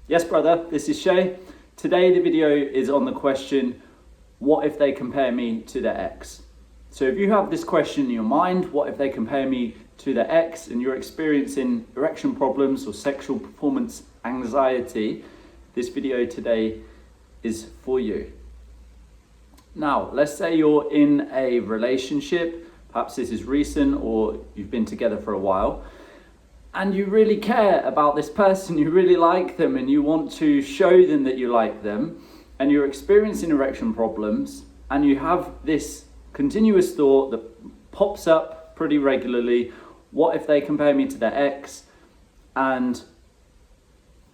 Yes, brother, this is Shay. Today the video is on the question, what if they compare me to their ex? So if you have this question in your mind, what if they compare me to their ex, and you're experiencing erection problems or sexual performance anxiety, this video today is for you. Now, let's say you're in a relationship, perhaps this is recent or you've been together for a while, and you really care about this person, you really like them, and you want to show them that you like them, and you're experiencing erection problems, and you have this continuous thought that pops up pretty regularly, what if they compare me to their ex? And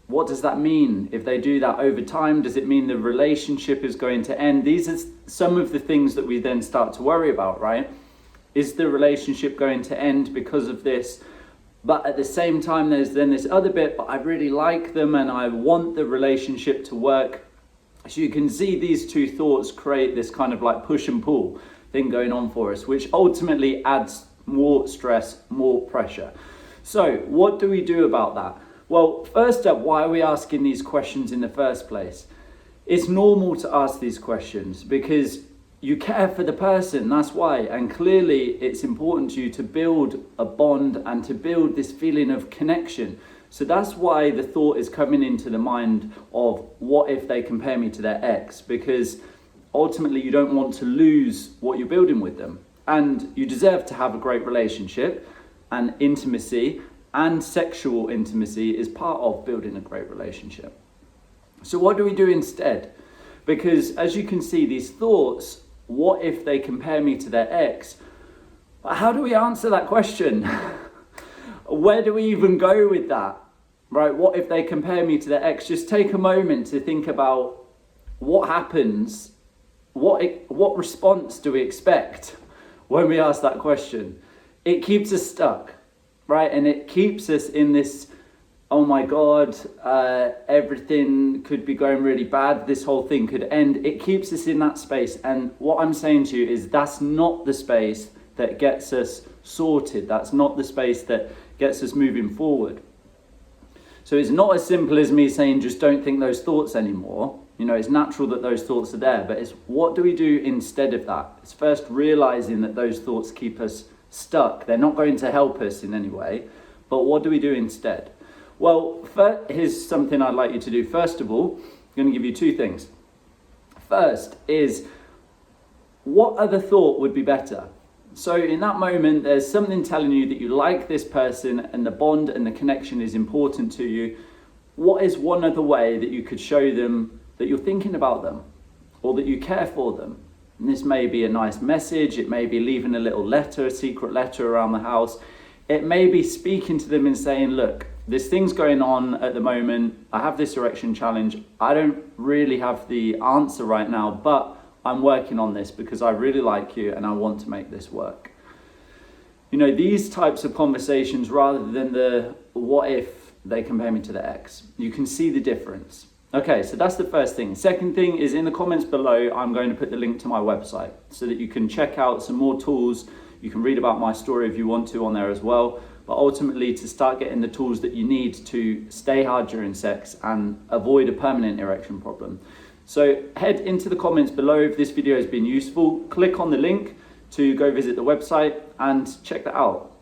what does that mean? If they do that over time, does it mean the relationship is going to end? These are some of the things that we then start to worry about, right? Is the relationship going to end because of this? But at the same time, there's then this other bit, but I really like them and I want the relationship to work. So you can see these two thoughts create this kind of like push and pull thing going on for us, which ultimately adds more stress, more pressure. So what do we do about that? Well, first up, why are we asking these questions in the first place? It's normal to ask these questions because you care for the person, that's why. And clearly it's important to you to build a bond and to build this feeling of connection. So that's why the thought is coming into the mind of what if they compare me to their ex? Because ultimately you don't want to lose what you're building with them. And you deserve to have a great relationship, and intimacy and sexual intimacy is part of building a great relationship. So what do we do instead? Because as you can see, these thoughts, what if they compare me to their ex? How do we answer that question? Where do we even go with that? Right? What if they compare me to their ex? Just take a moment to think about what happens, what response do we expect when we ask that question? It keeps us stuck, right? And it keeps us in this, oh my God, everything could be going really bad, this whole thing could end. It keeps us in that space. And what I'm saying to you is that's not the space that gets us sorted. That's not the space that gets us moving forward. So it's not as simple as me saying, just don't think those thoughts anymore. You know, it's natural that those thoughts are there, but it's what do we do instead of that? It's first realizing that those thoughts keep us stuck. They're not going to help us in any way, but what do we do instead? Well, here's something I'd like you to do. First of all, I'm going to give you two things. First is, what other thought would be better? So in that moment, there's something telling you that you like this person and the bond and the connection is important to you. What is one other way that you could show them that you're thinking about them or that you care for them? And this may be a nice message. It may be leaving a little letter, a secret letter around the house. It may be speaking to them and saying, look, this thing's going on at the moment. I have this erection challenge. I don't really have the answer right now, but I'm working on this because I really like you and I want to make this work. You know, these types of conversations rather than the what if they compare me to the ex. You can see the difference. Okay, so that's the first thing. Second thing is in the comments below, I'm going to put the link to my website so that you can check out some more tools. You can read about my story if you want to on there as well. But ultimately to start getting the tools that you need to stay hard during sex and avoid a permanent erection problem. So head into the comments below if this video has been useful. Click on the link to go visit the website and check that out.